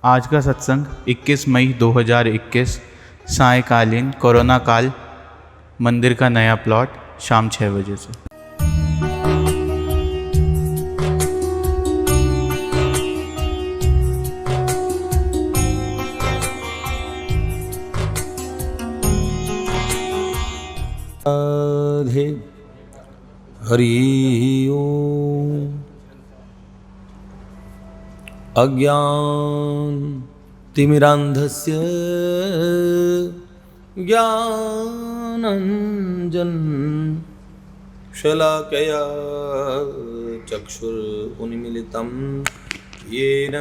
आज का सत्संग 21 मई 2021 सायंकालीन कोरोना काल मंदिर का नया प्लॉट शाम 6 बजे से। राधे हरि ओम। अज्ञान तिमिरान्धस्य ज्ञानञ्जन शलाकया चक्षुरुन्मीलितं येन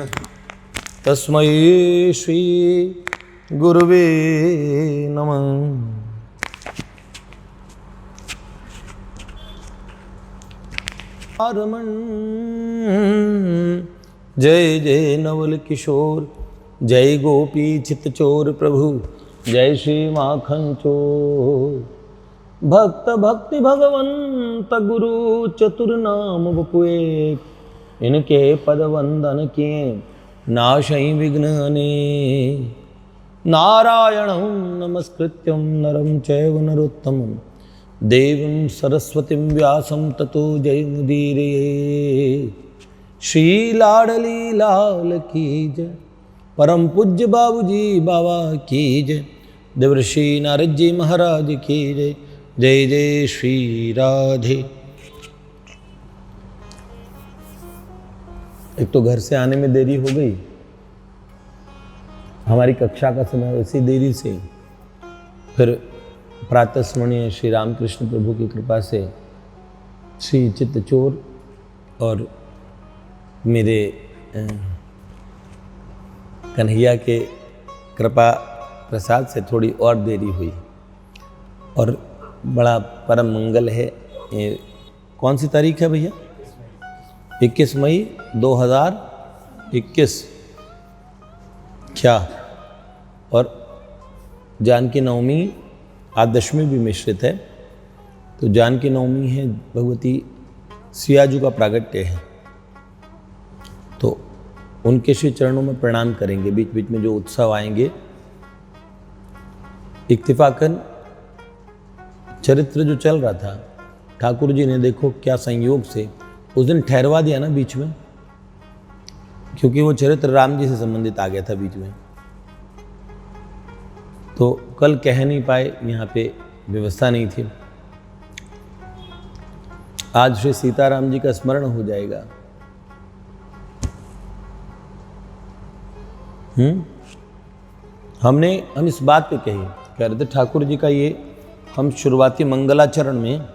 तस्मै श्री गुरुवे नमः। रमण जय जय नवल किशोर, जय गोपी चित चोर प्रभु, जय श्री माखन चोर। भक्त भक्ति भगवंत गुरु चतुर नाम बपुए, इनके पद वंदन किए नाशई विघ्न अनेक। नारायणं नमस्कृत्यं नरं चैव नरोत्तमं देवीं सरस्वतीं व्यासं ततो जयमुदीरये। श्री लाडली लाल की जय, परम पूज्य बाबूजी बाबा की जय, देवर्षि नारद जी महाराज की जय। जय जय श्री राधे। एक तो घर से आने में देरी हो गई, हमारी कक्षा का समय वैसी देरी से, फिर प्रातः स्मरणीय श्री रामकृष्ण प्रभु की कृपा से श्री चित्तचोर और मेरे कन्हैया के कृपा प्रसाद से थोड़ी और देरी हुई, और बड़ा परम मंगल है। ये कौन सी तारीख है भैया? 21 मई 2021 क्या? और जानकी नवमी आज दशमी भी मिश्रित है, तो जानकी नवमी है, भगवती सियाजू का प्रागट्य है, तो उनके श्री चरणों में प्रणाम करेंगे। बीच बीच में जो उत्सव आएंगे, इत्तिफाकन चरित्र जो चल रहा था, ठाकुर जी ने देखो क्या संयोग से उस दिन ठहरवा दिया ना बीच में, क्योंकि वो चरित्र राम जी से संबंधित आ गया था बीच में, तो कल कह नहीं पाए, यहाँ पे व्यवस्था नहीं थी। आज श्री सीताराम जी का स्मरण हो जाएगा। हम इस बात पे कह रहे थे, ठाकुर जी का ये हम शुरुआती मंगलाचरण में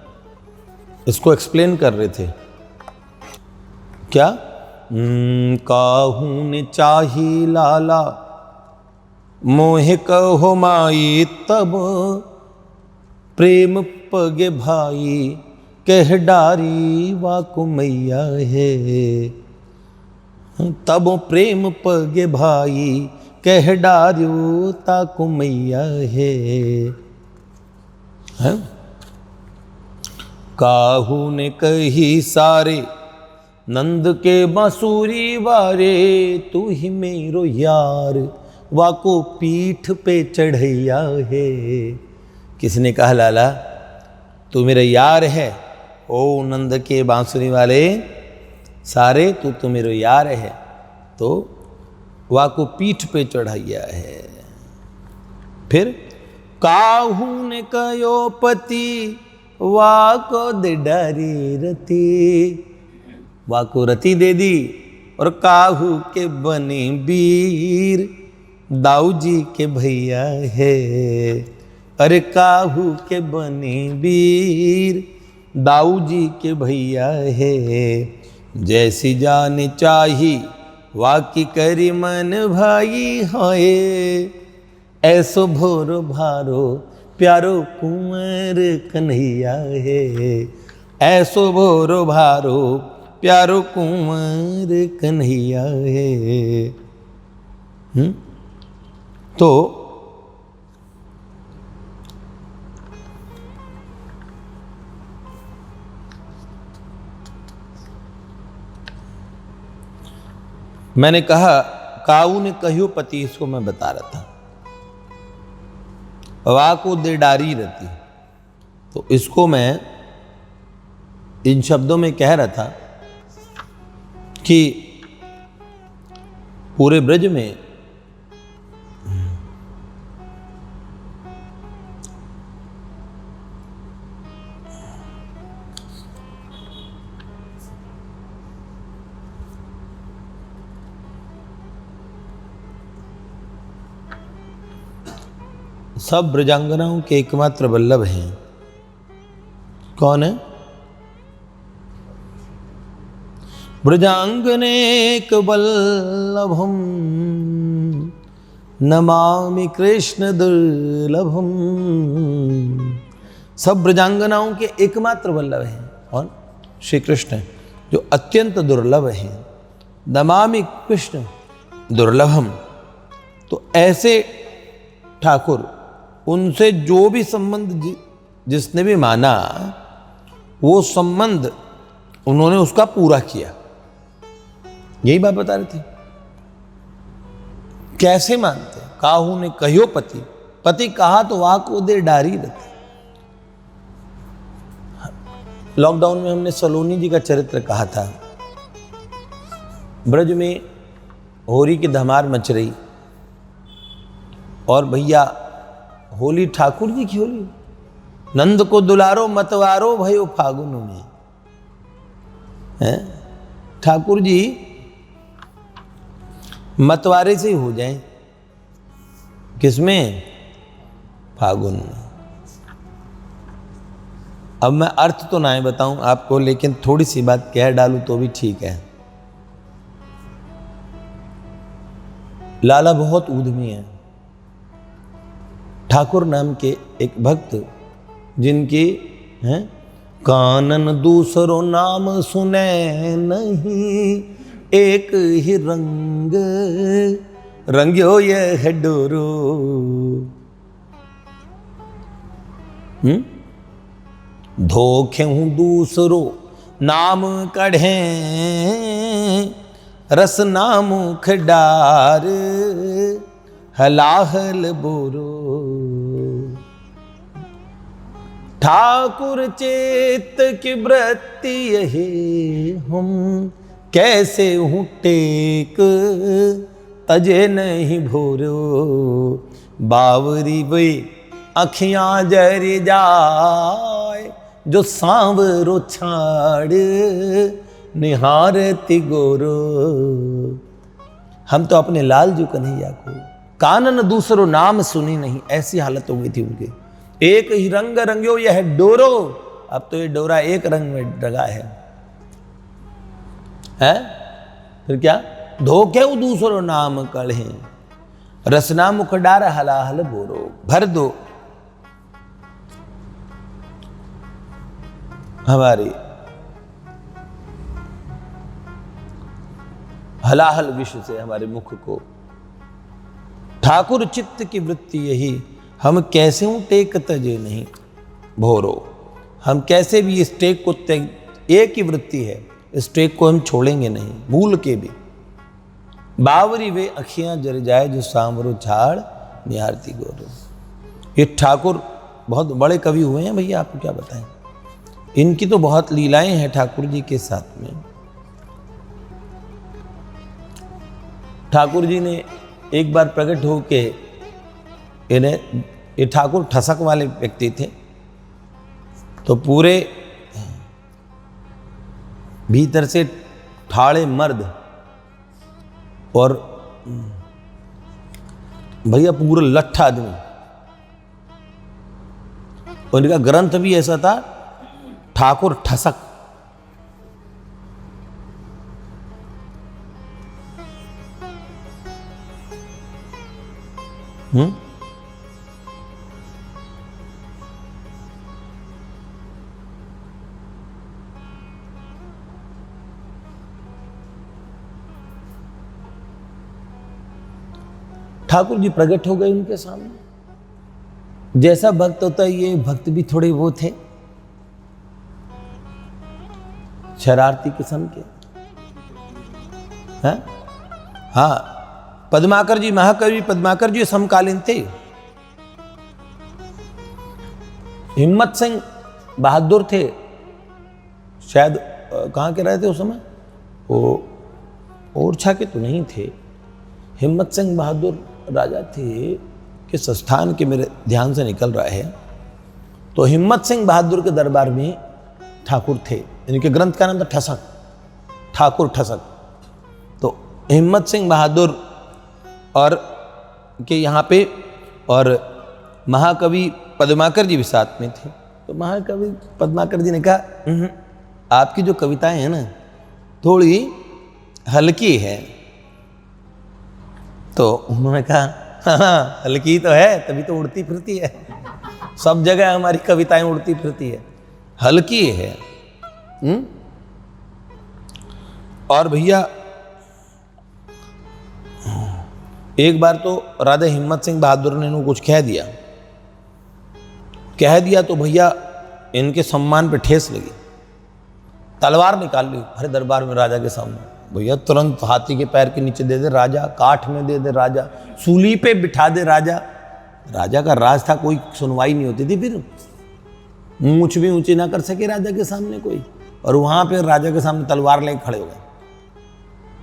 इसको एक्सप्लेन कर रहे थे। क्या? काहू ने चाही लाला मोहे कहो माई, तब प्रेम पगे भाई कह डारी वाकु मैया है। तब प्रेम पगे भाई कह डार्यो ताकु मैया है। काहू ने कही सारे नंद के बांसुरी वारे, तू ही मेरो यार वाको पीठ पे चढ़ैया है। किसने कहा लाला तू मेरा यार है? ओ नंद के बांसुरी वाले सारे, तू तो मेरा यार है, तो वाको पीठ पे चढ़ैया है। फिर काहू ने कयो पति वाको दे डारी रति, वाको रति दे दी, और काहू के बने वीर दाऊ जी के भैया है। अरे काहू के बने वीर दाऊ जी के भैया है। जैसी जान चाही वाकी करी मन भाई होए, ऐसो भोरो भारो प्यारो कुंवर कन्हैया है। ऐसो भोरो भारो प्यारो कुंवर कन्हैया है। तो मैंने कहा काऊ ने कहियो पति, इसको मैं बता रहा था। वा को दे डारी रहती, तो इसको मैं इन शब्दों में कह रहा था कि पूरे ब्रज में सब ब्रजांगनाओं के एकमात्र वल्लभ हैं। कौन है? ब्रजांगनेक वल्लभम नमामि कृष्ण दुर्लभम। सब ब्रजांगनाओं के एकमात्र वल्लभ हैं कौन? श्री कृष्ण, जो अत्यंत दुर्लभ हैं। नमामि कृष्ण दुर्लभम, तो ऐसे ठाकुर, उनसे जो भी संबंध जिसने भी माना, वो संबंध उन्होंने उसका पूरा किया। यही बात बता रहे थे। कैसे मानते? काहू ने कहियो पति, पति कहा तो वाह को दे डारी रहती। लॉकडाउन में हमने सलोनी जी का चरित्र कहा था। ब्रज में होली की धमार मच रही, और भैया होली ठाकुर जी की होली। नंद को दुलारो मतवारो भयो फागुन में। ठाकुर जी मतवारे से ही हो जाए। किसमें? फागुन में। अब मैं अर्थ तो ना बताऊं आपको, लेकिन थोड़ी सी बात कह डालूं तो भी ठीक है। लाला बहुत उद्यमी है। ठाकुर नाम के एक भक्त, जिनकी हैं कानन दूसरो नाम सुने नहीं, एक ही रंग रंग्यो यह डोरो। धोखे हूं दूसरो नाम कढ़े, रस नाम खडार हलाहल बोरो। ठाकुर चेत की वृत्ति यही, हम कैसे हूँ टेक तजे नहीं भोरो। बावरी वे अखियां जर जाए, जो सांवरो छाड़ निहारती गोरो। हम तो अपने लालजू कन्हैया को कानन दूसरो नाम सुनी नहीं, ऐसी हालत हो गई थी उनकी। एक ही रंग रंग्यो यह डोरो, अब तो ये डोरा एक रंग में रंगा है। फिर क्या? धोखे दूसरो नाम कढ़े, रसना मुख डार हलाहल बोरो। भर दो हमारी हलाहल विश्व से हमारे मुख को। ठाकुर चित्त की वृत्ति यही, हम कैसे हूं टेक तजे नहीं भोरो। हम कैसे भी इस टेक को एक ही वृत्ति है, इस टेक को हम छोड़ेंगे नहीं भूल के भी। बावरी वे अखियां जर जाए, जो सांवरो झाड़ निहारती गोरो। ये ठाकुर बहुत बड़े कवि हुए हैं भैया, आपको क्या बताएं। इनकी तो बहुत लीलाएं हैं ठाकुर जी के साथ में। ठाकुर जी ने एक बार प्रकट होके, इन्हें, ये ठाकुर ठसक वाले व्यक्ति थे, तो पूरे भीतर से ठाड़े मर्द और भैया पूरा लट्ठा आदमी। उनका ग्रंथ भी ऐसा था, ठाकुर ठसक। ठाकुर जी प्रकट हो गए उनके सामने। जैसा भक्त होता है, ये भक्त भी थोड़े वो थे, शरारती किस्म के। हाँ, पद्माकर जी, महाकवि पद्माकर जी समकालीन थे। हिम्मत सिंह बहादुर थे, शायद कहाँ के रहे थे उस समय, वो ओरछा के तो नहीं थे। हिम्मत सिंह बहादुर राजा थे किस स्थान के, मेरे ध्यान से निकल रहा है। तो हिम्मत सिंह बहादुर के दरबार में ठाकुर थे, इनके ग्रंथ का नाम था ठसक, ठाकुर ठसक। तो हिम्मत सिंह बहादुर और के यहाँ पे और महाकवि पद्माकर जी भी साथ में थे। तो महाकवि पद्माकर जी ने कहा, आपकी जो कविताएं हैं ना थोड़ी हल्की है। तो उन्होंने कहा, हाँ हल्की तो है, तभी तो उड़ती फिरती है, सब जगह हमारी कविताएं उड़ती फिरती है, हल्की है। और भैया एक बार तो राजा हिम्मत सिंह बहादुर ने इनको कुछ कह दिया तो भैया इनके सम्मान पे ठेस लगी, तलवार निकाल ली हरे दरबार में राजा के सामने। भैया तुरंत हाथी के पैर के नीचे दे दे राजा, काठ में दे दे राजा, सूली पे बिठा दे राजा। राजा का राज था, कोई सुनवाई नहीं होती थी, फिर मूंछ भी ऊंची ना कर सके राजा के सामने कोई, और वहां पे राजा के सामने तलवार लेके खड़े हो गए।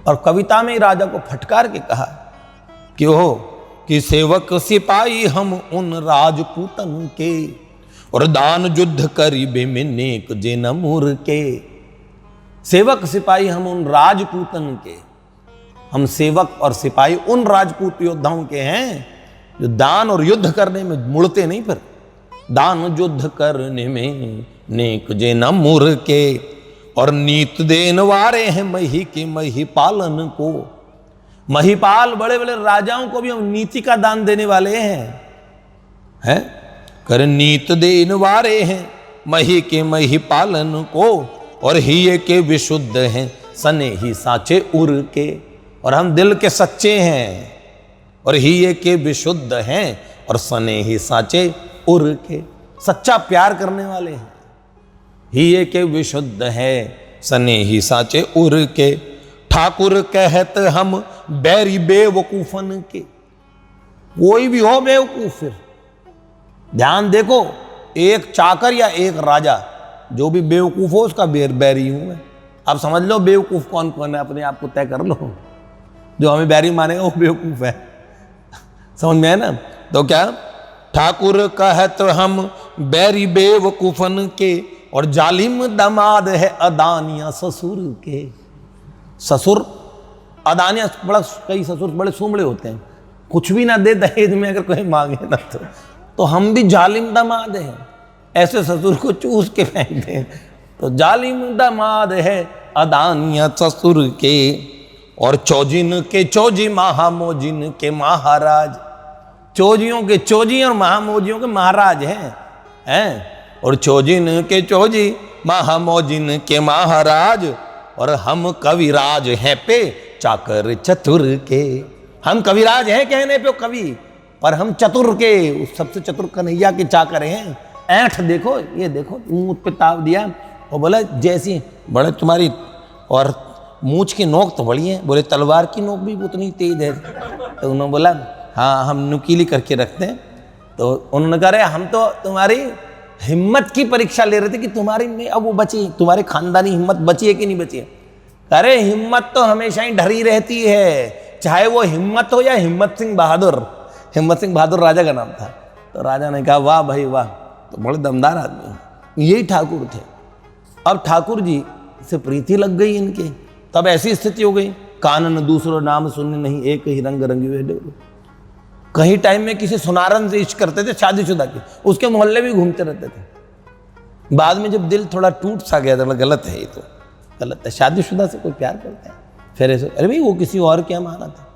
और कविता में ही राजा को फटकार के कहा कि हो कि सेवक सिपाही हम उन राजपूतन के, और दान युद्ध करीबे में नेक जेनमुर के। सेवक सिपाही हम उन राजपूतन के, हम सेवक और सिपाही उन राजपूत योद्धाओं के हैं जो दान और युद्ध करने में मुड़ते नहीं, फिर दान युद्ध करने में नेक जेनमुर के, और नीत देन वारे हैं मही के मही पालन को। महिपाल बड़े बड़े राजाओं को भी हम नीति का दान देने वाले हैं कर नीत देन वारे हैं मही के मही पालन को, और हिये के विशुद्ध हैं सने ही साचे उर के। और हम दिल के सच्चे हैं और हिये के विशुद्ध हैं और सने ही साचे उर के, सच्चा प्यार करने वाले हैं। हिये के विशुद्ध है सने ही साचे उर के। ठाकुर कहत हम बैरी बेवकूफन के। कोई भी हो बेवकूफ, फिर ध्यान देखो, एक चाकर या एक राजा, जो भी बेवकूफ हो उसका बैरी हूं मैं। आप समझ लो बेवकूफ कौन कौन है, अपने आप को तय कर लो। जो हमें बैरी मानेगा वो बेवकूफ है, समझ में है ना। तो क्या ठाकुर कहत हम बैरी बेवकूफन के, और जालिम दमाद है अदानिया ससुर के। ससुर अदानिया, बड़ा कई ससुर बड़े सुमड़े होते हैं, कुछ भी ना दे दहेज में अगर कोई मांगे ना तो हम भी जालिम दमाद हैं, ऐसे ससुर को चूस के फेंक दें। तो जालिम दमाद है अदानिया ससुर के, और चौजिन के चौजी महामोजिन के महाराज। चौजियों के चौजी और महामोजियों के महाराज हैं। और चौजिन के चौजी महामोजिन के महाराज, और हम कविराज हैं पे चाकर चतुर के। हम कविराज हैं कहने पे कवि, पर हम चतुर के, उस सबसे चतुर कन्हैया के चाकर हैं। ऐठ देखो, ये देखो, मुंह पे ताव दिया और बोला जैसी बड़े तुम्हारी, और मूछ की नोक तो बड़ी है। बोले तलवार की नोक भी उतनी तेज है। तो उन्होंने बोला हाँ हम नुकीली करके रखते हैं। तो उन्होंने कहा अरे हम तो तुम्हारी हिम्मत की परीक्षा ले रहे थे कि तुम्हारी में अब वो बची, तुम्हारी खानदानी हिम्मत बची है कि नहीं बची है। अरे हिम्मत तो हमेशा ही डरी रहती है, चाहे वो हिम्मत हो या हिम्मत सिंह बहादुर। हिम्मत सिंह बहादुर राजा का नाम था। तो राजा ने कहा वाह भाई वाह, तो बड़े दमदार आदमी, यही ठाकुर थे। अब ठाकुर जी से प्रीति लग गई इनके, तब ऐसी स्थिति हो गई, कानन दूसरो नाम सुनने नहीं एक ही रंग रंगी हुए। कहीं टाइम में किसी सुनारन से इश्क करते थे शादीशुदा के, उसके मोहल्ले भी घूमते रहते थे। बाद में जब दिल थोड़ा टूट सा गया था, गलत है ये तो गलत है, शादीशुदा से कोई प्यार करता है फिर ऐसे, अरे भाई वो किसी और क्या माना था,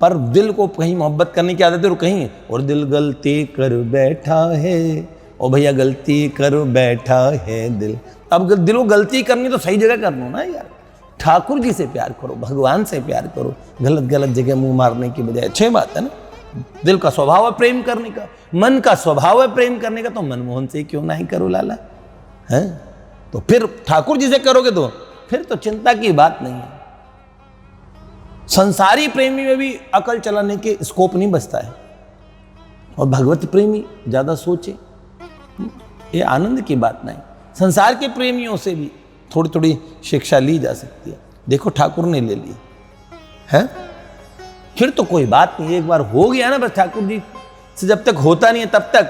पर दिल को कहीं मोहब्बत करने की आदत है और कहीं, और दिल गलती कर बैठा है, ओ भैया गलती कर बैठा है दिल। अब दिल को गलती करनी तो सही जगह करना ना यार। ठाकुर जी से प्यार करो, भगवान से प्यार करो, गलत गलत जगह मुंह मारने की बजाय। अच्छी बात है ना, दिल का स्वभाव है प्रेम करने का, मन का स्वभाव है प्रेम करने का, तो मनमोहन से क्यों ना ही करो लाला है। तो फिर ठाकुर जी से करोगे तो फिर तो चिंता की बात नहीं है। संसारी प्रेमी में भी अकल चलाने के स्कोप नहीं बचता है, और भगवत प्रेमी ज्यादा सोचे, ये आनंद की बात नहीं। संसार के प्रेमियों से भी थोड़ी थोड़ी शिक्षा ली जा सकती है। देखो ठाकुर ने ले ली है, फिर तो कोई बात नहीं, एक बार हो गया ना बस, ठाकुर जी से जब तक होता नहीं है तब तक,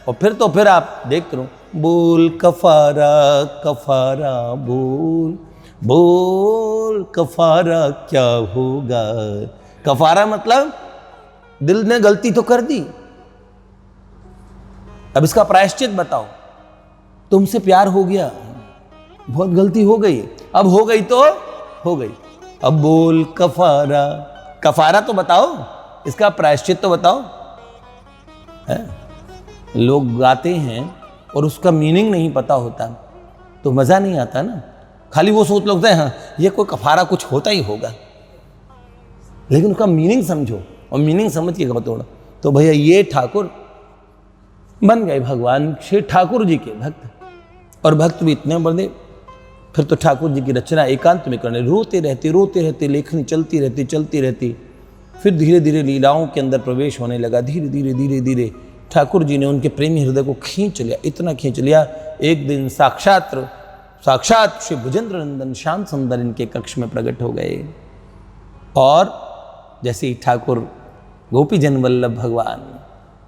और फिर तो फिर आप देखते रहो, बोल कफारा कफारा बोल, बोल कफारा क्या होगा। कफारा मतलब दिल ने गलती तो कर दी, अब इसका प्रायश्चित बताओ। तुमसे प्यार हो गया, बहुत गलती हो गई, अब हो गई तो हो गई, अब बोल कफारा, कफारा तो बताओ, इसका प्रायश्चित तो बताओ। है? लोग गाते हैं और उसका मीनिंग नहीं पता होता तो मजा नहीं आता ना, खाली वो सोच लगता है हाँ ये कोई कफारा कुछ होता ही होगा, लेकिन उसका मीनिंग समझो, और मीनिंग समझ के बतौड़ा। तो भैया ये ठाकुर बन गए भगवान श्री ठाकुर जी के भक्त, और भक्त भी इतने बड़े, फिर तो ठाकुर जी की रचना एकांत में करने, रोते रहते लेखनी चलती रहती। फिर धीरे धीरे लीलाओं के अंदर प्रवेश होने लगा, धीरे धीरे ठाकुर जी ने उनके प्रेमी हृदय को खींच लिया, इतना खींच लिया। एक दिन साक्षात श्री भुजेंद्र नंदन श्याम सुंदर इनके कक्ष में प्रकट हो गए, और जैसे ही ठाकुर गोपी जन वल्लभ भगवान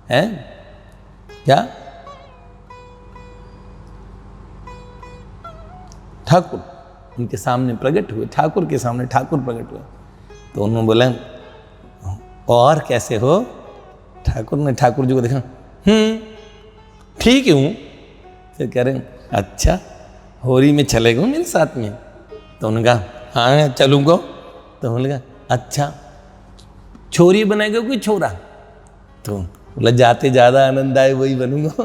हैं क्या, ठाकुर उनके सामने प्रकट हुए, ठाकुर के सामने ठाकुर प्रकट हुए। तो उन्होंने बोला और कैसे हो। ठाकुर ने ठाकुर जी को देखा, ठीक हूँ। फिर कह रहे अच्छा होली में चलेगा मेरे साथ में। तो उन्होंने कहा हाँ चलूँगा। तो उन्होंने कहा अच्छा छोरी बनाएगा कोई छोरा। तो बोला जाते ज़्यादा आनंद आए वही बनूंगा।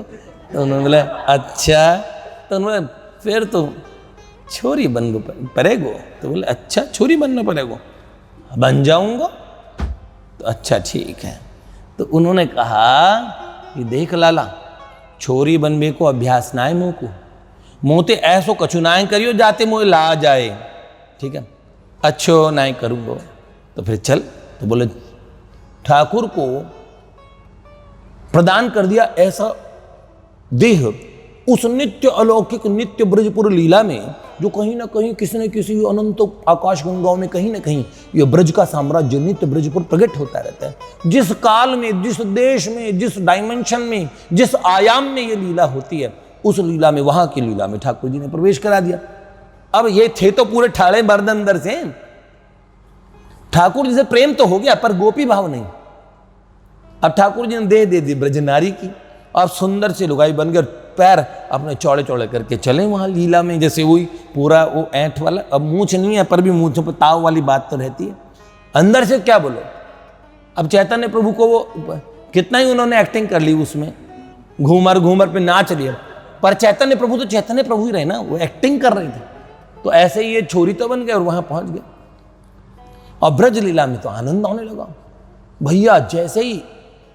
तो उन्होंने बोला अच्छा। तो उन्होंने फिर तो छोरी बन पड़ेगो। तो बोले अच्छा छोरी बनना पड़ेगा, बन जाऊंगा। तो अच्छा ठीक है। तो उन्होंने कहा कि देख लाला छोरी बनबे को अभ्यास नाय मोको, मोते ऐसो कछु नाय करियो जाते मोए ला जाए, ठीक है अच्छो नाय करूंगा। तो फिर चल। तो बोले ठाकुर को प्रदान कर दिया ऐसा देह उस नित्य अलौकिक नित्य ब्रजपुर लीला में, जो कहीं ना कहीं किसी न किसी अनंत आकाश गंगाओं में कहीं ना कहीं ये ब्रज का साम्राज्य नित्य ब्रजपुर प्रकट होता रहता है। जिस काल में, जिस देश में, जिस डायमेंशन में, जिस आयाम में ये लीला होती है, उस लीला में, वहां की लीला में ठाकुर जी ने प्रवेश करा दिया। अब ये थे तो पूरे ठाड़े मर्द अंदर से, ठाकुर जी से प्रेम तो हो गया पर गोपी भाव नहीं। अब ठाकुर जी ने दे दी ब्रजनारी की, अब सुंदर से लुगाई बनकर पैर अपने चौड़े चौड़े करके चले वहां लीला में, जैसे वही पूरा वो ऐंठ वाला। अब मूछ नहीं है पर भी मूछों पर ताव वाली बात तो रहती है। अंदर से क्या बोलो। अब चैतन्य प्रभु को वो कितना ही उन्होंने एक्टिंग कर ली, उसमें घूमर पे नाच लिया, पर चैतन्य प्रभु तो चैतन्य प्रभु ही रहे ना, वो एक्टिंग कर रहे थे। तो ऐसे ही ये छोरी तो बन गए और वहां पहुंच गए। और ब्रज लीला में तो आनंद आने लगा भैया। जैसे ही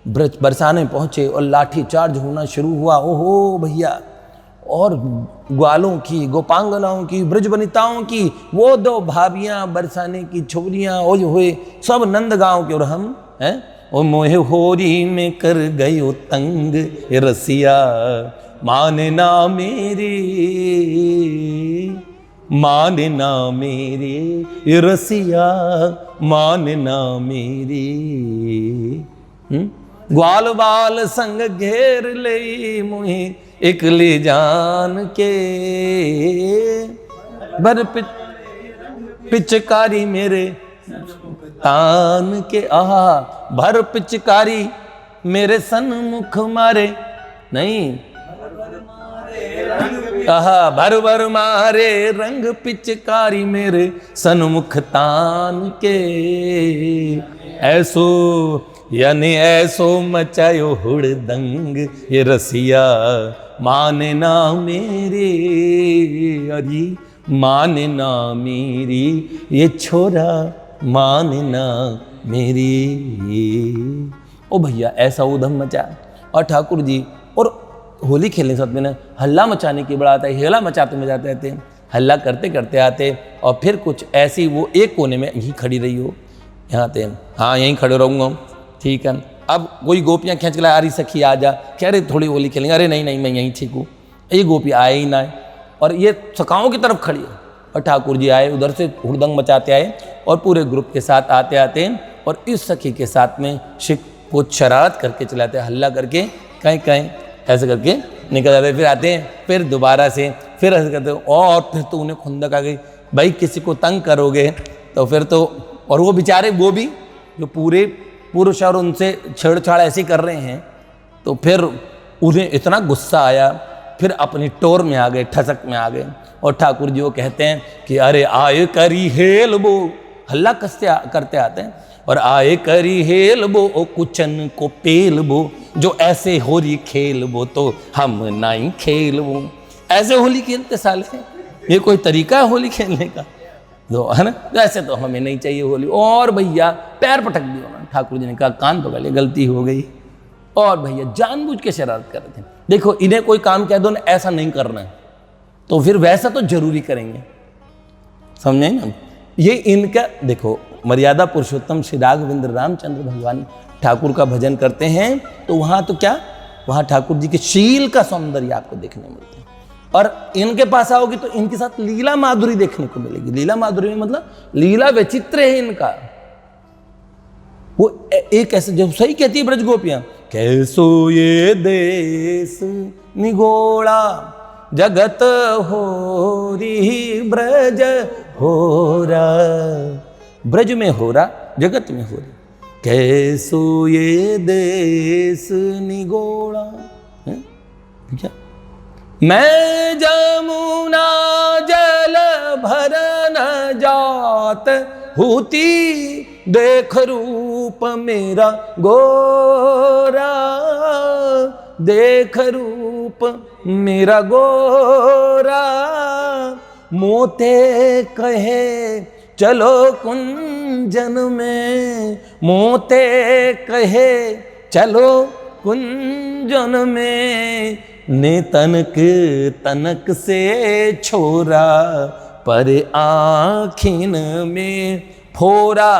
ब्रज बरसाने पहुंचे और लाठी चार्ज होना शुरू हुआ, ओहो भैया, और ग्वालों की, गोपांगनाओं की, ब्रज वनिताओं की वो दो भाभियां, बरसाने की छोरियां ओए हुए सब नंद गांव के। और हम हैं ओ मोहे होरी में कर गयो तंग रसिया माने ना मेरे, माने ना मेरे रसिया माने ना मेरे। ग्वाल बाल संग घेर ले मुहे इकली जान के, भर पिचकारी मेरे तान के। आहा भर पिचकारी मेरे सन्मुख मारे नहीं, आहा भर भर मारे रंग पिचकारी मेरे सन्मुख तान के। ऐसो यानी ऐसो मचायो हुड़दंग ये रसिया माने ना मेरे, अरे माने ना मेरी ये छोरा माने ना मेरी। ओ भैया ऐसा उधम मचा। और ठाकुर जी और होली खेलने साथ में ना हल्ला मचाने की बड़ा आता है, हेला मचाते में जाते हैं, हल्ला करते करते आते। और फिर कुछ ऐसी वो एक कोने में ही खड़ी रही हो, यहाँ थे, हाँ यहीं खड़े रहूँगा, ठीक है। अब कोई गोपियाँ खींच के लाए, अरे सखी आ जा, कह रहे थोड़ी होली खेलेंगे, अरे नहीं नहीं मैं यहीं ठीक हूँ। ये गोपी आए ही ना, और ये सखाओं की तरफ खड़ी है, और ठाकुर जी आए, उधर से हुड़दंग मचाते आए, और पूरे ग्रुप के साथ आते आते और इस सखी के साथ में शिक को शरारत करके चलाते, हल्ला करके कहीं कहीं ऐसे करके निकल जाते, फिर आते हैं, फिर दोबारा से फिर ऐसे करते, और फिर तो उन्हें खुंदक आ गई, भाई किसी को तंग करोगे तो फिर तो, और वो बेचारे वो भी जो पूरे पुरुष और उनसे छेड़छाड़ ऐसे कर रहे हैं, तो फिर उन्हें इतना गुस्सा आया, फिर अपनी टोर में आ गए, ठसक में आ गए, और ठाकुर जी वो कहते हैं कि अरे आए करी हेल बो, हल्ला करते आते हैं, और आए करी हेल बो ओ कुचन को पेल बो, जो ऐसे होली खेल बो तो हम नहीं खेल बो। ऐसे होली खेलते साले, ये कोई तरीका है होली खेलने का? तो है ना, ऐसे तो हमें नहीं चाहिए होली। और भैया पैर पटक दिया उन्होंने, ठाकुर जी ने कहा कान पकड़ लिया, गलती हो गई। और भैया जानबूझ के शरारत कर रहे थे। देखो इन्हें कोई काम कह दो ना ऐसा नहीं करना है, तो फिर वैसा तो जरूरी करेंगे, समझे ना। ये इनका देखो, मर्यादा पुरुषोत्तम श्री राघवेंद्र रामचंद्र भगवान ठाकुर का भजन करते हैं, तो वहां तो क्या, वहां ठाकुर जी के शील का सौंदर्य आपको देखने मिलता है। और इनके पास आओगे तो इनके साथ लीला माधुरी देखने को मिलेगी। लीला माधुरी में मतलब लीला वैचित्र है इनका। वो एक ऐसे, जब सही कहती है ब्रज गोपियां, कैसो ये देश निगोड़ा जगत हो री ब्रज हो रा, ब्रज में हो रहा जगत में हो रही, कैसो ये देश निगोड़ा है क्या। मैं जमुना जल भरन जात होती, देख रूप मेरा गोरा, देख रूप मेरा गोरा, मोते कहे चलो कुंजन में, मोते कहे चलो कुंजन में, ने तनक तनक से छोरा, पर आखिन में फोरा,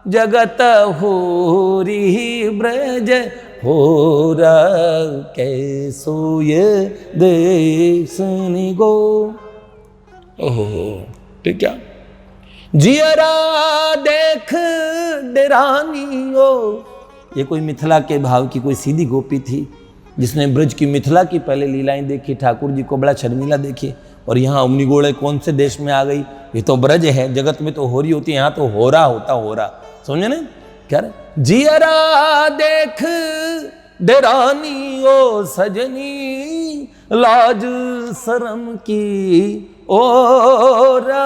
जगत होरी ब्रज होरा, कैसो ये देश निगो। ओहो ठीक है। जियरा देख डरानियो, ये कोई मिथिला के भाव की कोई सीधी गोपी थी, जिसने ब्रज की मिथिला की पहले लीलाएं देखी, ठाकुर जी को बड़ा शर्मिला देखी, और यहाँ अमनी गोड़े कौन से देश में आ गई, ये तो ब्रज है, जगत में तो होरी होती है, यहाँ तो होरा होता, होरा, समझे ना क्या रहे। जियरा देख डरानी ओ सजनी, लाज शर्म की ओरा,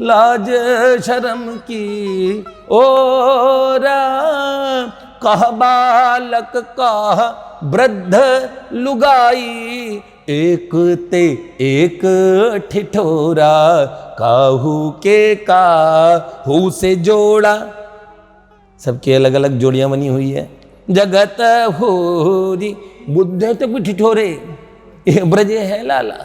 लाज शर्म की ओरा, कह बालक कह वृद्ध लुगाई, एक ते एक ठिठोरा, काहू के काहू से जोड़ा, सबकी अलग अलग जोड़ियां बनी हुई है। जगत होरी, बुद्धे तो भी ठिठोरे, ये ब्रज है लाला,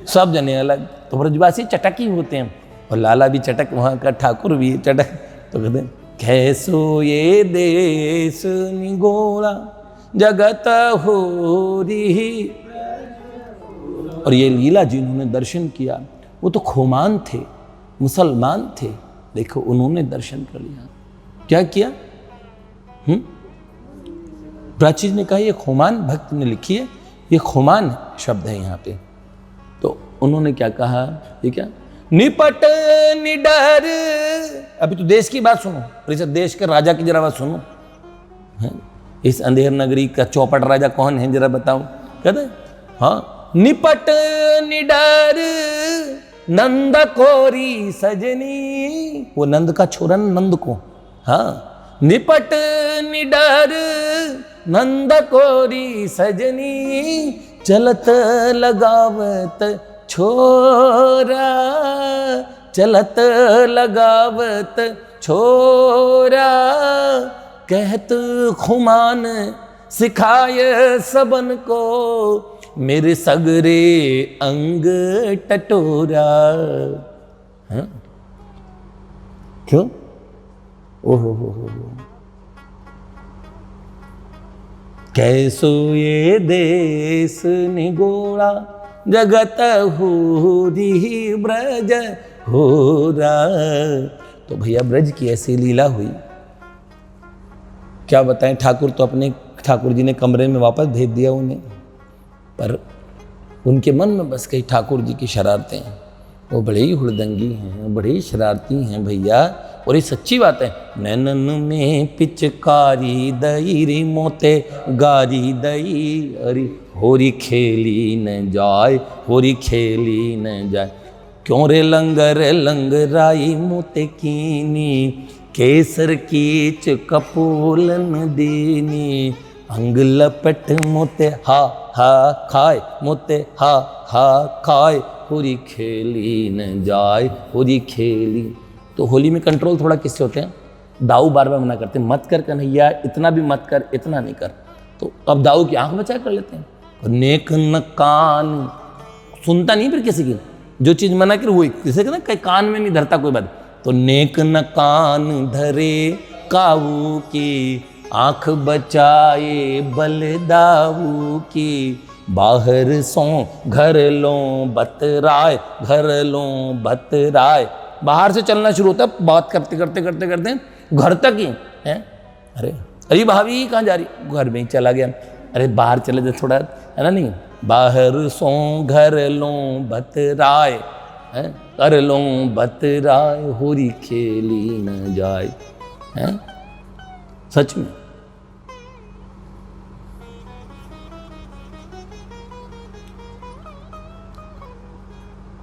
सब जने अलग, तो ब्रजवासी चटक ही होते हैं, और लाला भी चटक, वहां का ठाकुर भी चटक। तो कहते हैं कैसो ये देश निगोड़ा जगत होरी। और ये लीला जिन्होंने दर्शन किया वो तो खोमान थे, मुसलमान थे, देखो उन्होंने दर्शन कर लिया। क्या किया? प्राची ने कहा ये खोमान भक्त ने लिखी है, ये खोमान शब्द है यहाँ पे। तो उन्होंने क्या कहा, ये क्या, निपट निडर। अभी तो देश की बात सुनो, और इस देश के राजा की जरा बात सुनो। इस अंधेर नगरी का चौपट राजा कौन है जरा बताओ। कहते हाँ, निपट निडर नंद कोरी सजनी, वो नंद का छोरन नंद को, हाँ, निपट निडर नंद कोरी सजनी, चलत लगावत छोरा, चलत लगावत छोरा, कहत खुमान सिखाय सबन को, मेरे सगरे अंग टटोरा। क्यों? ओहो, कैसो ये देश निगोड़ा जगत होरी ब्रज होरा। तो भैया ब्रज की ऐसी लीला हुई, क्या बताएं। ठाकुर जी ने कमरे में वापस भेज दिया उन्हें, पर उनके मन में बस गई ठाकुर जी की शरारतें। वो बड़े ही हुड़दंगी हैं, बड़े ही शरारती हैं भैया, और ये सच्ची बात है। नैनन में पिचकारी दई रे मोते गारी दई, अरे होरी खेली न जाए, होरी खेली न जाए। क्यों रे लंगराई मोते कीनी, केसर कीच कपूलन दीनी। अंग लपट मोते हा खाए, मोते हा खाए, होरी खेली न जाए, होरी खेली। तो होली में कंट्रोल थोड़ा किससे होते हैं? दाऊ बार बार मना करते हैं, मत कर कन्हैया, इतना भी मत कर, इतना नहीं कर। तो अब दाऊ की आंख बचा कर लेते हैं। और नेक न कान, सुनता नहीं फिर किसी की, जो चीज मना कर वही किसी के ना कहीं कान में नहीं धरता कोई बात। तो नेक न कान धरे काऊ की, आंख बचाए बल दाऊ की। बाहर सो घर लो बतराए, घर लो बतराए। बाहर से चलना शुरू होता है, बात करते घर तक ही है। अरे भाभी कहाँ जा रही? घर में ही चला गया। अरे बाहर चले जाए थोड़ा, है ना? नहीं, बाहर सो घर लो बतराए, कर लो बतराए, होरी खेली न जाए। हैं? सच में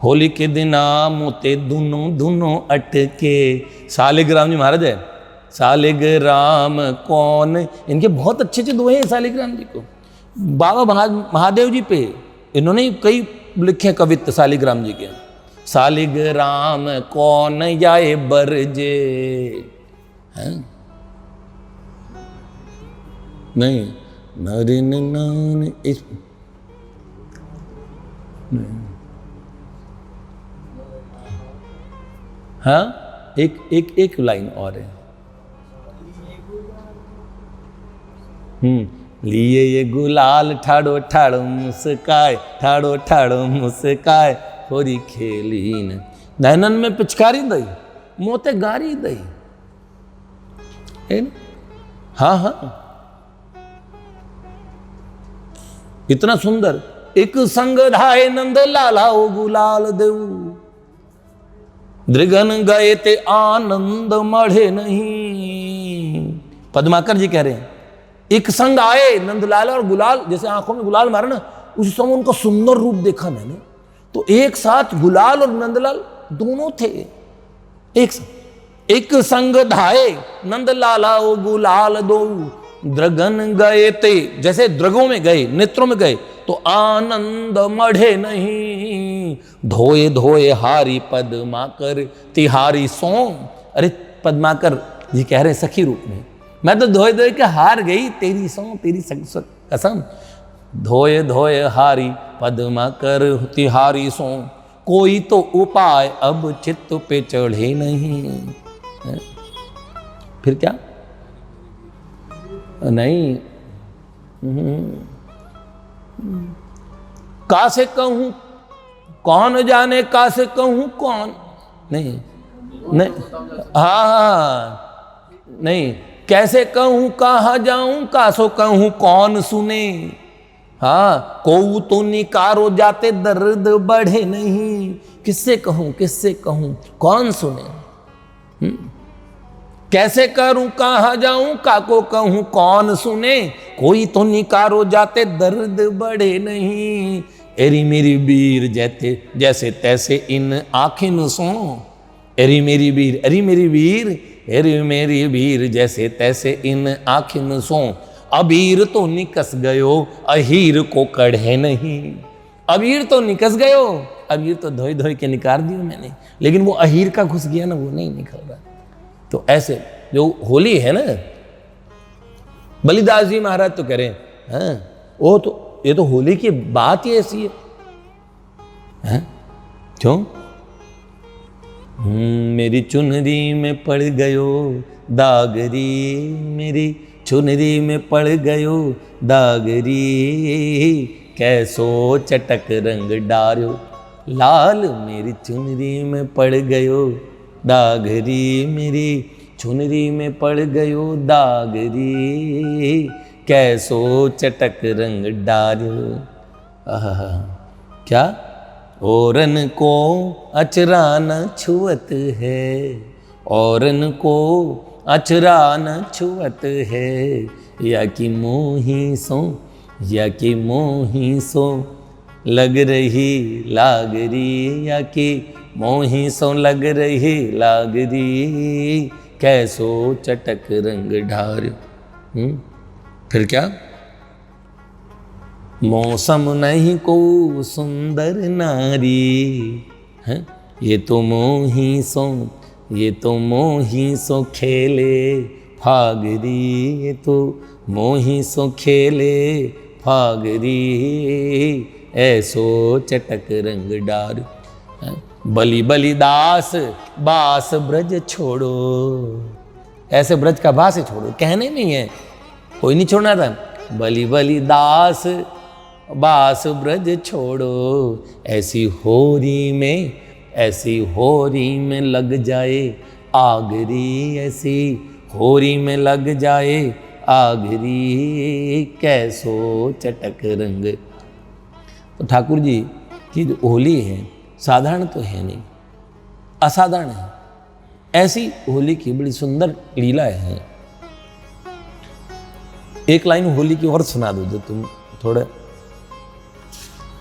होली के दिन मोते दोनों अटके। सालिग्राम जी महाराज है, सालिग्राम कौन, इनके बहुत अच्छे दोहे हैं सालिग्राम जी को। बाबा महादेव जी पे इन्होंने कई लिखे कवित्व सालिग्राम जी के। सालिग्राम कौन जाए बरजे, हैं? नहीं, नरिन नान इस नहीं। हाँ, एक लाइन और है। लिए ये गुलाल ठाड़ो ठाड़ो मुस्काए, ठाड़ो ठाड़ो मुस्काए, होरी खेली न। नैनन में पिचकारी दई, मोते गारी दई, है ना? हाँ, इतना सुंदर। एक संग धाए नंद लाला ओ गुलाल देऊ, दृगन गए ते आनंद मढ़े नहीं। पद्माकर जी कह रहे हैं, एक संग आए नंदलाल और गुलाल, जैसे आंखों में गुलाल मारे ना, उसी समय उनका सुंदर रूप देखा मैंने। तो एक साथ गुलाल और नंदलाल दोनों थे एक साथ। एक संग धाए नंदलाला ओ गुलाल दो, द्रगन गए ते, जैसे द्रगों में गए, नेत्रों में गए, तो आनंद मढ़े नहीं। धोए धोए हारी पद्माकर तिहारी सो। अरे पद्माकर जी कह रहे सखी रूप में, मैं तो धोए धोए के हार गई तेरी सो, तेरी कसम। धोए धोए हारी पद्माकर तिहारी सो, कोई तो उपाय अब चित्त पे चढ़े नहीं। है? फिर क्या? नहीं, का से कहूं कौन जाने, का से कहूं कौन, नहीं, हाँ, नहीं, कैसे कहूं कहाँ जाऊं, का सो कहूं कौन सुने। हाँ, को तो निकारो जाते दर्द बढ़े नहीं। किससे कहूं कौन सुने। कैसे करूं कहाँ जाऊं, काको कहूं कौन सुने। कोई तो निकारो जाते दर्द बढ़े नहीं। एरी मेरी वीर जैसे तैसे इन आँखें सो। एरी मेरी वीर, एरी मेरी वीर, एरी मेरी वीर जैसे तैसे इन आँखें सो। अबीर तो निकस गयो अहीर को कढ़े नहीं। अबीर तो निकस गयो, अबीर तो धोई धोई के निकाल दियो मैंने, लेकिन वो अहीर का घुस गया ना, वो नहीं निकल रहा। तो ऐसे जो होली है ना, बलिदास जी महाराज तो कह रहे हैं, वो तो ये तो होली की बात ही ऐसी है। क्यों? मेरी चुनरी में पड़ गयो दागरी, मेरी चुनरी में पड़ गयो दागरी, कैसो चटक रंग डार्यो लाल, मेरी चुनरी में पड़ गयो दागरी, मेरी चुनरी में पड़ गयो दागरी, कैसो चटक रंग डार्यो। आहा, क्या औरन को अचरा न छुअत है, औरन को अचरा न छुअत है, या कि मोही सो, या कि मोही सो लग रही लागरी, या कि मोही सो लग रही लागरी, कैसो चटक रंग ढार्यो। फिर क्या, मौसम नहीं को सुंदर नारी है, ये तो मोही सो, ये तो मोही सो खेले फागरी, ये तो मोही सो खेले फागरी, ऐसो चटक रंग डार। बलि बलि दास बास ब्रज छोड़ो, ऐसे ब्रज का बास छोड़ो, कहने नहीं है, कोई नहीं छोड़ना था। बलि बलि दास बास ब्रज छोड़ो, ऐसी होरी में, ऐसी होरी में लग जाए आगरी, ऐसी होरी में लग जाए आगरी, कैसो चटक रंग। तो ठाकुर जी की जो होली है साधारण तो है नहीं, असाधारण है। ऐसी होली की बड़ी सुंदर लीला है। एक लाइन होली की और सुना दो जो तुम थोड़ा।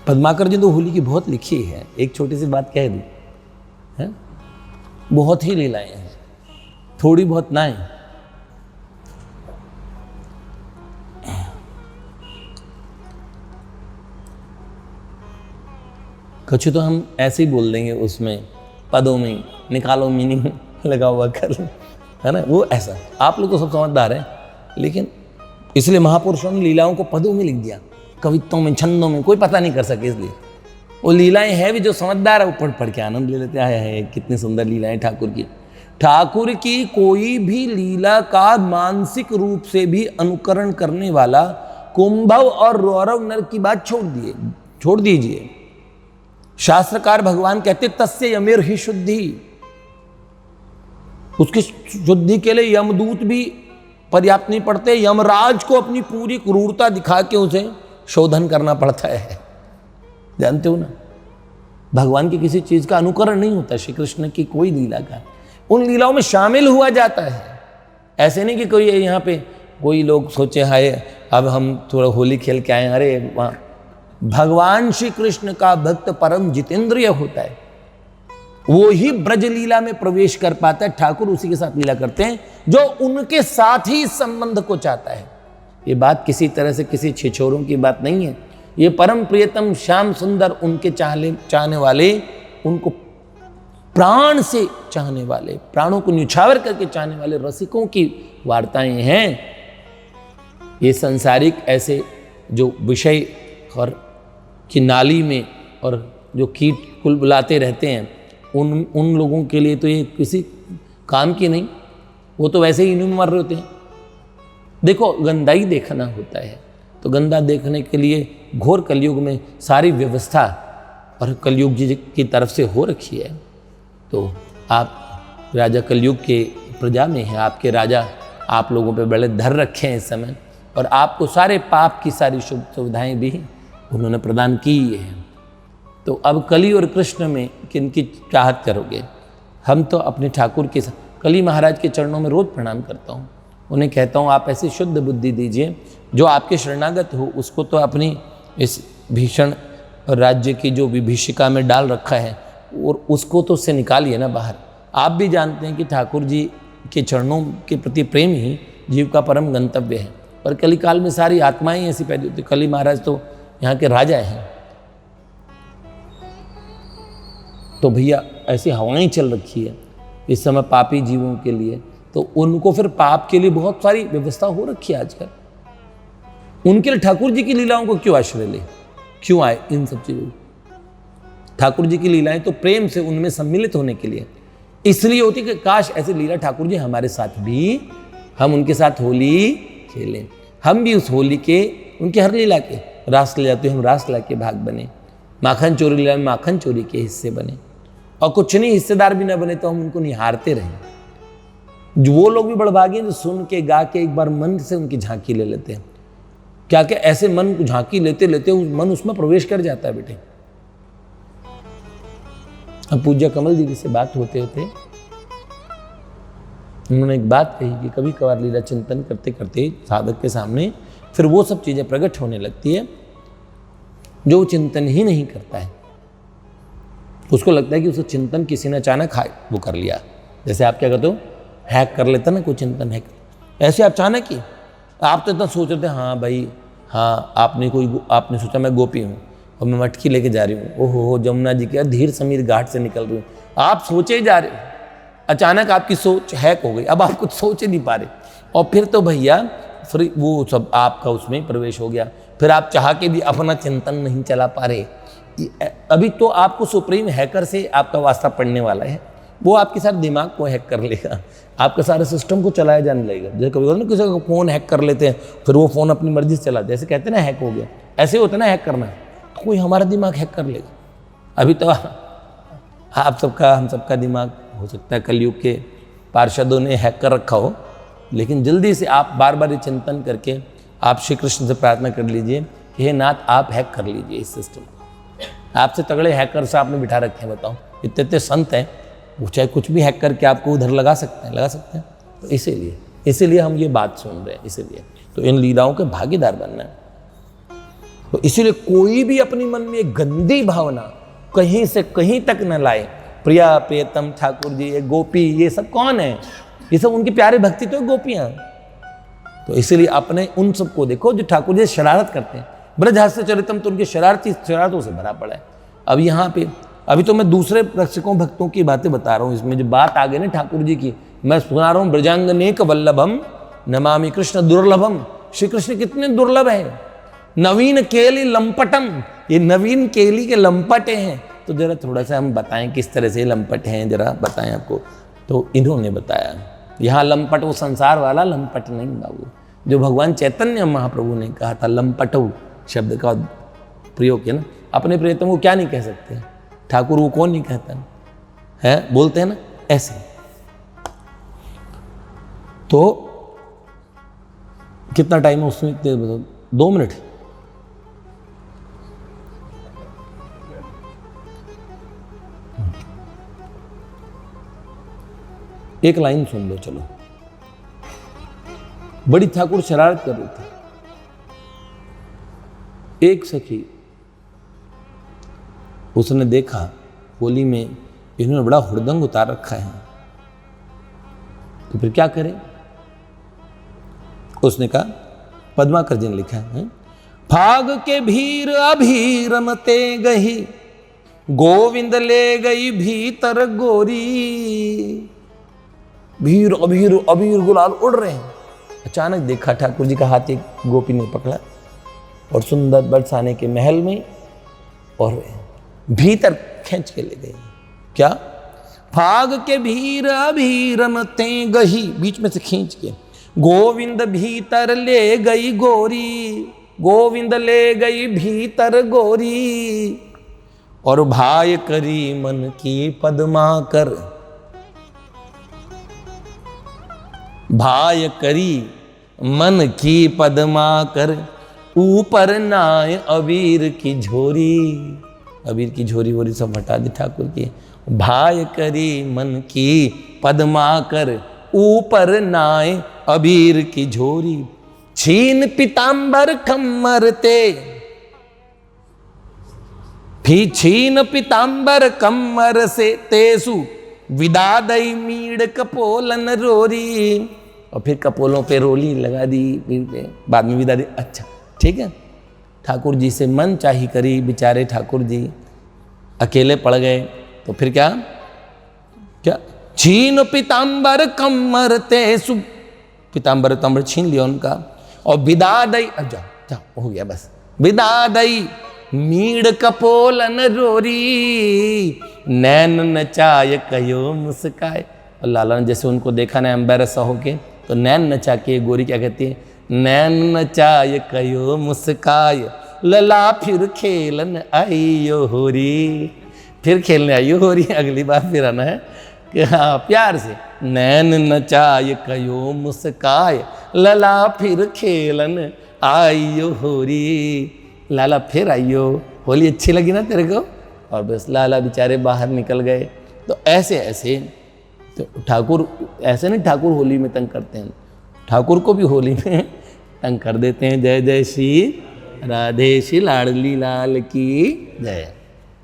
पद्माकर जी तो होली की बहुत लिखी है, एक छोटी सी बात कह दी है, बहुत ही लीलाएं हैं, थोड़ी बहुत ना है। कुछ तो हम ऐसे ही बोल देंगे, उसमें पदों में निकालो मीनिंग लगा हुआ कर, है ना, वो ऐसा। आप लोग तो सब समझदार हैं, लेकिन इसलिए महापुरुषों ने लीलाओं को पदों में लिख दिया, कवित्तों में, छंदों में कोई पता नहीं कर सके। इसलिए वो लीलाएं हैं भी, जो समझदार है वो पढ़ पढ़ के आनंद ले लेते हैं। कितनी सुंदर लीलाएं ठाकुर की। ठाकुर की कोई भी लीला का मानसिक रूप से भी अनुकरण करने वाला कुंभव और रौरव नर की बात छोड़ दीजिए। शास्त्रकार भगवान कहते तस्य यमेर ही शुद्धि, उसकी शुद्धि के लिए यमदूत भी पर्याप्त नहीं पड़ते, यमराज को अपनी पूरी क्रूरता दिखा के उसे शोधन करना पड़ता है। जानते हो ना, भगवान की किसी चीज का अनुकरण नहीं होता, श्री कृष्ण की कोई लीला का उन लीलाओं में शामिल हुआ जाता है। ऐसे नहीं कि कोई यहाँ पे कोई लोग सोचे हाय अब हम थोड़ा होली खेल के आए, अरे वहां भगवान श्री कृष्ण का भक्त परम जितेंद्रिय होता है, वो ही ब्रज लीला में प्रवेश कर पाता है। ठाकुर उसी के साथ लीला करते हैं जो उनके साथ ही इस संबंध को चाहता है। ये बात किसी तरह से किसी छिछोरों की बात नहीं है, ये परम प्रियतम श्याम सुंदर उनके चाहने वाले, उनको प्राण से चाहने वाले, प्राणों को न्यौछावर करके चाहने वाले रसिकों की वार्ताएं हैं। ये सांसारिक ऐसे जो विषय और की नाली में और जो कीट कुल बुलाते रहते हैं, उन लोगों के लिए तो ये किसी काम की नहीं, वो तो वैसे ही इन्हीं में मर रहे होते हैं। देखो, गंदा ही देखना होता है, तो गंदा देखने के लिए घोर कलयुग में सारी व्यवस्था और कलयुग जी की तरफ से हो रखी है। तो आप राजा कलयुग के प्रजा में हैं, आपके राजा आप लोगों पे बड़े धर रखे हैं इस समय, और आपको सारे पाप की सारी शुभ सुविधाएं भी उन्होंने प्रदान की है। तो अब कली और कृष्ण में किनकी चाहत करोगे? हम तो अपने ठाकुर के कली महाराज के चरणों में रोज प्रणाम करता हूँ, उन्हें कहता हूँ आप ऐसी शुद्ध बुद्धि दीजिए, जो आपके शरणागत हो उसको तो अपनी इस भीषण राज्य की जो विभीषिका में डाल रखा है, और उसको तो उससे निकालिए ना बाहर। आप भी जानते हैं कि ठाकुर जी के चरणों के प्रति प्रेम ही जीव का परम गंतव्य है, पर कलिकाल में सारी आत्माएं ऐसी पैदा होती। कली महाराज तो यहाँ के राजा हैं, तो भैया ऐसी हवाएं चल रखी है इस समय पापी जीवों के लिए, तो उनको फिर पाप के लिए बहुत सारी व्यवस्था हो रखी है आजकल। उनके लिए ठाकुर जी की लीलाओं को क्यों आश्रय ले, क्यों आए इन सब चीजों? ठाकुर जी की लीलाएं तो प्रेम से उनमें सम्मिलित होने के लिए, इसलिए होती कि काश ऐसे लीला ठाकुर जी हमारे साथ भी, हम उनके साथ होली खेलें, हम भी उस होली के, उनके हर लीला के, रास लीला तो हम रास लीला के भाग बने, माखन चोरी लीला में माखन चोरी के हिस्से बने, और कुछ नहीं हिस्सेदार भी ना बने तो हम उनको निहारते रहें। जो वो लोग भी बड़भागी हैं जो सुन के गा के एक बार मन से उनकी झांकी ले लेते हैं। क्या क्या ऐसे मन को झांकी लेते लेते मन उसमें प्रवेश कर जाता है बेटे। अब पूज्य कमल दीदी से बात होते होते उन्होंने एक बात कही कि कभी कभार लीला चिंतन करते करते साधक के सामने फिर वो सब चीजें प्रकट होने लगती है जो चिंतन ही नहीं करता है। उसको लगता है कि उसका चिंतन किसी ने अचानक वो कर लिया। जैसे आप क्या कहते हो, हैक कर लेता ना कोई चिंतन, हैक ऐसे अचानक ही। आप तो इतना सोच रहे थे, हाँ भाई हाँ, आपने सोचा मैं गोपी हूँ और मैं मटकी लेके जा रही हूँ, ओहो जमुना जी के धीर समीर घाट से निकल रही हूँ, आप सोचे ही जा रहे हो, अचानक आपकी सोच हैक हो गई, अब आप कुछ सोच ही नहीं पा रहे, और फिर तो भैया फिर वो सब आपका उसमें प्रवेश हो गया, फिर आप चाह के भी अपना चिंतन नहीं चला पा रहे। अभी तो आपको सुप्रीम हैकर से आपका वास्ता पड़ने वाला है, वो आपके सारे दिमाग को हैक कर लेगा, आपके सारे सिस्टम को चलाया जाने लगेगा। जैसे कभी ना किसी का फ़ोन हैक कर लेते हैं, फिर वो फ़ोन अपनी मर्जी से चलाते हैं, जैसे कहते हैं ना हैक हो गया, ऐसे होता है ना हैक करना, कोई हमारा दिमाग हैक कर लेगा। अभी तो आप सबका हम सबका दिमाग हो सकता है कलयुग के पार्षदों ने हैक कर रखा हो, लेकिन जल्दी से आप बार बार ये चिंतन करके आप श्री कृष्ण से प्रार्थना कर लीजिए कि हे नाथ आप हैक कर लीजिए इस सिस्टम को। आपसे तगड़े हैकर से आपने बिठा रखे हैं, बताओ इतने इतने संत हैं, वो चाहे कुछ भी हैक करके आपको उधर लगा सकते हैं। तो इसीलिए हम ये बात सुन रहे हैं, इसीलिए तो इन लीलाओं के भागीदार बनना है। तो इसीलिए कोई भी अपने मन में एक गंदी भावना कहीं से कहीं तक न लाए। प्रिया प्रियतम ठाकुर जी, ये गोपी, ये सब कौन है? ये सब उनके प्यारे भक्ति तो गोपियां। तो इसीलिए अपने उन सबको देखो जो ठाकुर जी शरारत करते हैं। ब्रजहास्य चरितम तो उनके शरारतों से भरा पड़ा है। अब यहाँ पे अभी तो मैं दूसरे रक्षकों भक्तों की बातें बता रहा हूँ, इसमें जो बात आ गई ना ठाकुर जी की, मैं सुना रहा हूँ ब्रजांगनेक वल्लभम नमामि कृष्ण दुर्लभम। श्री कृष्ण कितने दुर्लभ है। नवीन केली लंपटम, ये नवीन केली के लंपटे हैं। तो जरा थोड़ा सा हम बताएं किस तरह से लंपट हैं, जरा बताएं आपको। तो इन्होंने बताया, यहाँ लंपट वो संसार वाला लंपट नहीं बाबू, जो भगवान चैतन्य महाप्रभु ने कहा था लंपटो शब्द का प्रयोग किया ना। अपने प्रियतम को क्या नहीं कह सकते, ठाकुर वो कौन नहीं कहता है, बोलते हैं ना ऐसे। तो कितना टाइम है उसमें, 2 मिनट। एक लाइन सुन लो चलो। बड़ी ठाकुर शरारत कर रही थी। एक सखी उसने देखा होली में इन्होंने बड़ा हुड़दंग उतार रखा है, तो फिर क्या करें। उसने कहा, पद्माकर जी ने लिखा है, फाग के भीर अभी रमते गही, गोविंद ले गई भीतर गोरी। भीर अबीर अबीर गुलाल उड़ रहे हैं। अचानक देखा ठाकुर जी का हाथ एक गोपी ने पकड़ा और सुंदर बरसाने के महल में और भीतर खींच के ले गए। क्या? फाग के भीर अभी रमते गही, बीच में से खींच के, गोविंद भीतर ले गई गोरी, गोविंद ले गई भीतर गोरी, और भाय करी मन की पद्मा कर, भाय करी मन की पद्मा कर, ऊपर नाय अबीर की झोरी। अबीर की झोरी वोरी सब हटा दी ठाकुर की। भाय करी मन की पद्मा कर, ऊपर नाय अबीर की झोरी, छीन पीतांबर कमर ते, भी छीन पीतांबर कमर से तेसु, विदा दई मीड़ कपोलन रोरी। और फिर कपोलों पे रोली लगा दी, पे बाद में विदा दी। अच्छा ठीक है, ठाकुर जी से मन चाही करी, बेचारे ठाकुर जी अकेले पड़ गए। तो फिर क्या क्या, छीन पीतांबर कमर तेसु, पीतांबर तंबर छीन लिया उनका, और विदा दई, अब जाओ जाओ हो गया बस, विदा दई मीड़ कपोलन रोरी नैन नचाय कयो मुस्काए। और लाला ने जैसे उनको देखा ना एम्बेरस होके, तो नैन नचा के गोरी क्या कहती है, नैन नचाय कयो मुस्काय लला फिर खेलन आइयो होरी। फिर खेलने आइयो होरी, अगली बार फिर आना है कि हाँ प्यार से, नैन नचाय कयो मुस्काय लला फिर खेलन आइयो होरी। लाला फिर आइयो, होली अच्छी लगी ना तेरे को। और बस लाला बेचारे बाहर निकल गए। तो ऐसे ऐसे तो ठाकुर, ऐसे नहीं ठाकुर होली में तंग करते हैं, ठाकुर को भी होली में तंग कर देते हैं। जय जय श्री राधे, श्री लाडली लाल की जय।